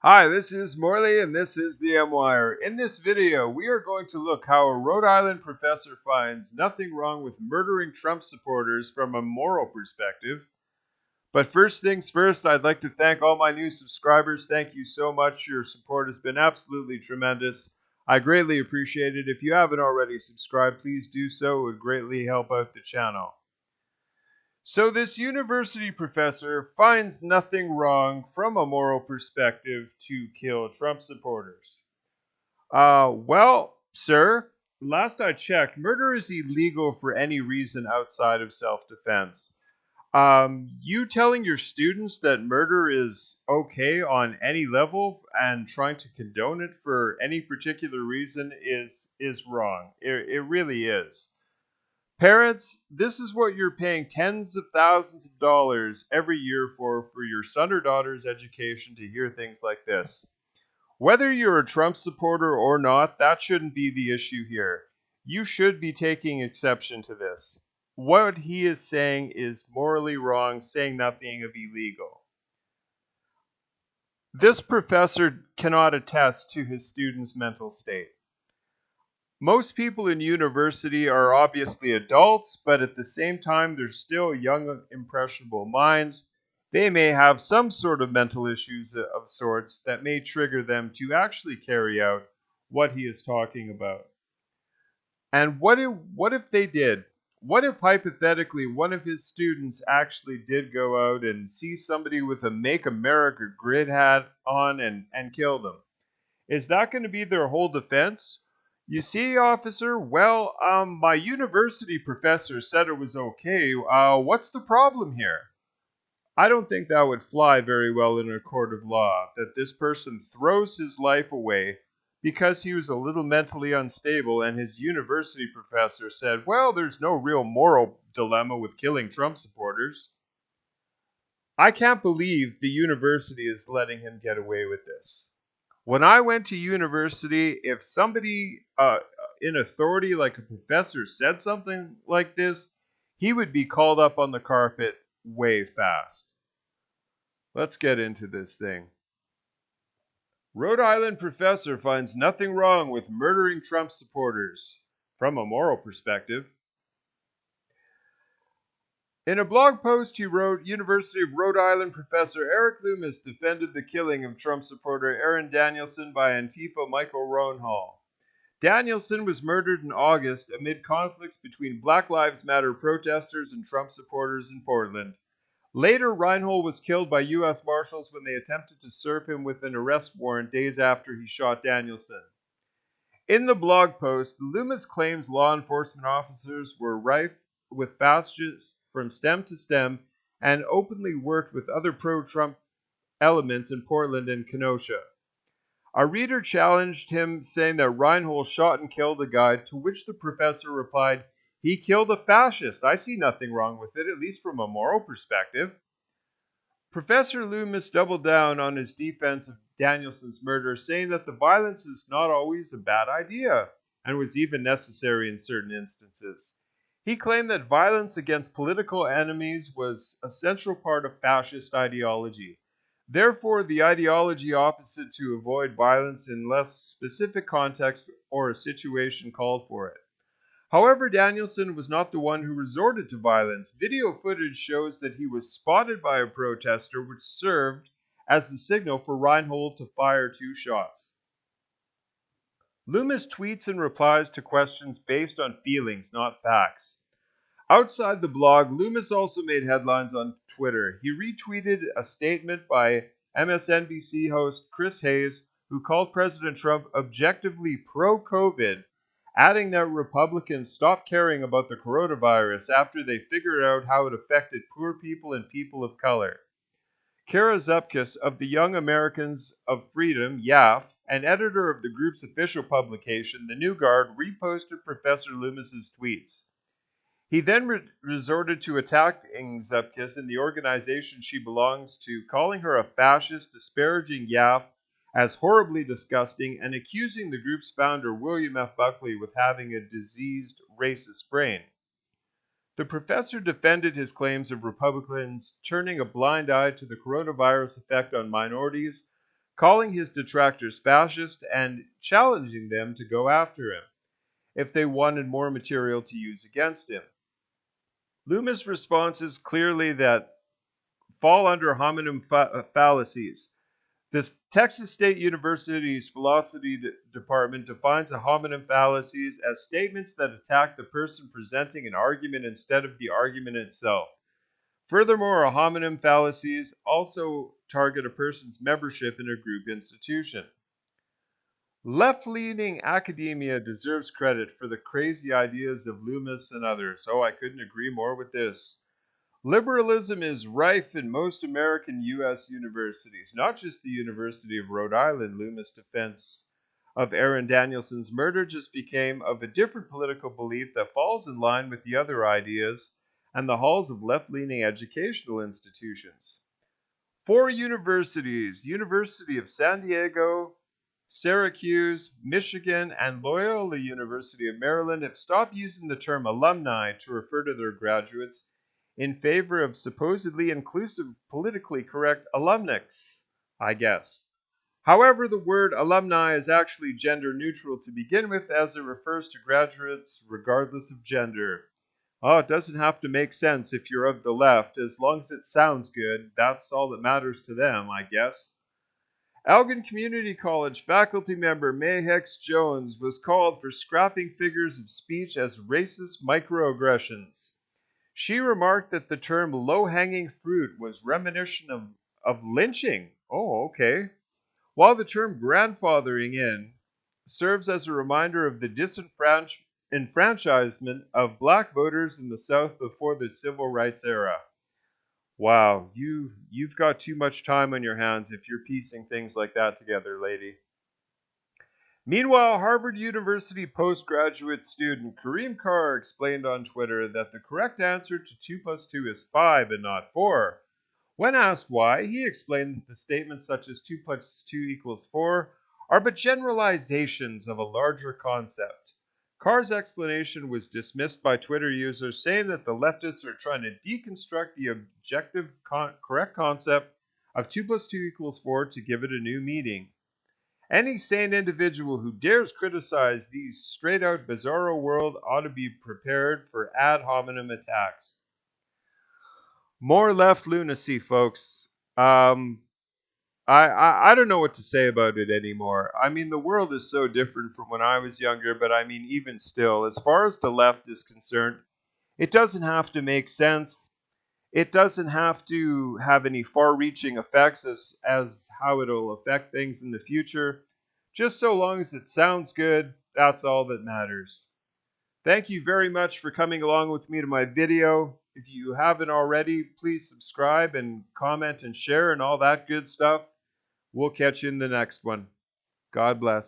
Hi, this is Morley and this is the M-Wire. In this video, we are going to look how a Rhode Island professor finds nothing wrong with murdering Trump supporters from a moral perspective. But first things first, I'd like to thank all my new subscribers. Thank you so much. Your support has been absolutely tremendous. I greatly appreciate it. If you haven't already subscribed, please do so. It would greatly help out the channel. So this university professor finds nothing wrong from a moral perspective to kill Trump supporters. Well, sir, last I checked, murder is illegal for any reason outside of self-defense. You telling your students that murder is okay on any level and trying to condone it for any particular reason is wrong. It really is. Parents, this is what you're paying tens of thousands of dollars every year for your son or daughter's education to hear things like this. Whether you're a Trump supporter or not, that shouldn't be the issue here. You should be taking exception to this. What he is saying is morally wrong, saying nothing of illegal. This professor cannot attest to his students' mental state. Most people in university are obviously adults, but at the same time, they're still young, impressionable minds. They may have some sort of mental issues of sorts that may trigger them to actually carry out what he is talking about. And what if they did? What if hypothetically one of his students actually did go out and see somebody with a Make America Great hat on and kill them? Is that going to be their whole defense? You see, officer, well, my university professor said it was okay. What's the problem here? I don't think that would fly very well in a court of law, that this person throws his life away because he was a little mentally unstable and his university professor said, well, there's no real moral dilemma with killing Trump supporters. I can't believe the university is letting him get away with this. When I went to university, if somebody in authority, like a professor, said something like this, he would be called up on the carpet way fast. Let's get into this thing. Rhode Island professor finds nothing wrong with murdering Trump supporters from a moral perspective. In a blog post he wrote, University of Rhode Island professor Erik Loomis defended the killing of Trump supporter Aaron Danielson by Antifa Michael Rohnhall. Danielson was murdered in August amid conflicts between Black Lives Matter protesters and Trump supporters in Portland. Later, Rohnhall was killed by U.S. Marshals when they attempted to serve him with an arrest warrant days after he shot Danielson. In the blog post, Loomis claims law enforcement officers were rife with fascists from stem to stem and openly worked with other pro-Trump elements in Portland and Kenosha. A reader challenged him, saying that Rohnhall shot and killed a guy, to which the professor replied, he killed a fascist. I see nothing wrong with it, at least from a moral perspective. Professor Loomis doubled down on his defense of Danielson's murder, saying that the violence is not always a bad idea and was even necessary in certain instances. He claimed that violence against political enemies was a central part of fascist ideology. Therefore, the ideology opposite to avoid violence in less specific context or a situation called for it. However, Danielson was not the one who resorted to violence. Video footage shows that he was spotted by a protester, which served as the signal for Rohnhall to fire 2 shots. Loomis tweets and replies to questions based on feelings, not facts. Outside the blog, Loomis also made headlines on Twitter. He retweeted a statement by MSNBC host Chris Hayes, who called President Trump objectively pro-COVID, adding that Republicans stopped caring about the coronavirus after they figured out how it affected poor people and people of color. Kara Zupkis of the Young Americans of Freedom, YAF, and editor of the group's official publication, The New Guard, reposted Professor Loomis's tweets. He then resorted to attacking Zupkis and the organization she belongs to, calling her a fascist, disparaging YAF as horribly disgusting, and accusing the group's founder, William F. Buckley, with having a diseased, racist brain. The professor defended his claims of Republicans turning a blind eye to the coronavirus effect on minorities, calling his detractors fascist and challenging them to go after him if they wanted more material to use against him. Loomis' responses clearly that fall under homonym fallacies. The Texas State University's philosophy department defines a homonym fallacies as statements that attack the person presenting an argument instead of the argument itself. Furthermore, a homonym fallacies also target a person's membership in a group institution. Left-leaning academia deserves credit for the crazy ideas of Loomis and others. Oh, I couldn't agree more with this. Liberalism is rife in most American U.S. universities, not just the University of Rhode Island. Loomis' defense of Aaron Danielson's murder just became of a different political belief that falls in line with the other ideas and the halls of left-leaning educational institutions. 4 universities, University of San Diego, Syracuse, Michigan, and Loyola University of Maryland have stopped using the term alumni to refer to their graduates in favor of supposedly inclusive, politically correct alumnix, I guess. However, the word alumni is actually gender neutral to begin with, as it refers to graduates regardless of gender. Oh, it doesn't have to make sense if you're of the left. As long as it sounds good, that's all that matters to them, I guess. Elgin Community College faculty member Mae Hicks Jones was called for scrapping figures of speech as racist microaggressions. She remarked that the term low-hanging fruit was reminiscent of lynching. Oh, okay. While the term grandfathering in serves as a reminder of the disenfranchisement of black voters in the South before the Civil Rights era. Wow, you've got too much time on your hands if you're piecing things like that together, lady. Meanwhile, Harvard University postgraduate student Kareem Carr explained on Twitter that the correct answer to 2 plus 2 is 5 and not 4. When asked why, he explained that the statements such as 2 plus 2 equals 4 are but generalizations of a larger concept. Carr's explanation was dismissed by Twitter users, saying that the leftists are trying to deconstruct the objective correct concept of 2 plus 2 equals 4 to give it a new meaning. Any sane individual who dares criticize these straight-out bizarro world ought to be prepared for ad hominem attacks. More left lunacy, folks. I don't know what to say about it anymore. I mean, the world is so different from when I was younger, but I mean, even still, as far as the left is concerned, it doesn't have to make sense. It doesn't have to have any far-reaching effects as how it'll affect things in the future. Just so long as it sounds good, that's all that matters. Thank you very much for coming along with me to my video. If you haven't already, please subscribe and comment and share and all that good stuff. We'll catch you in the next one. God bless.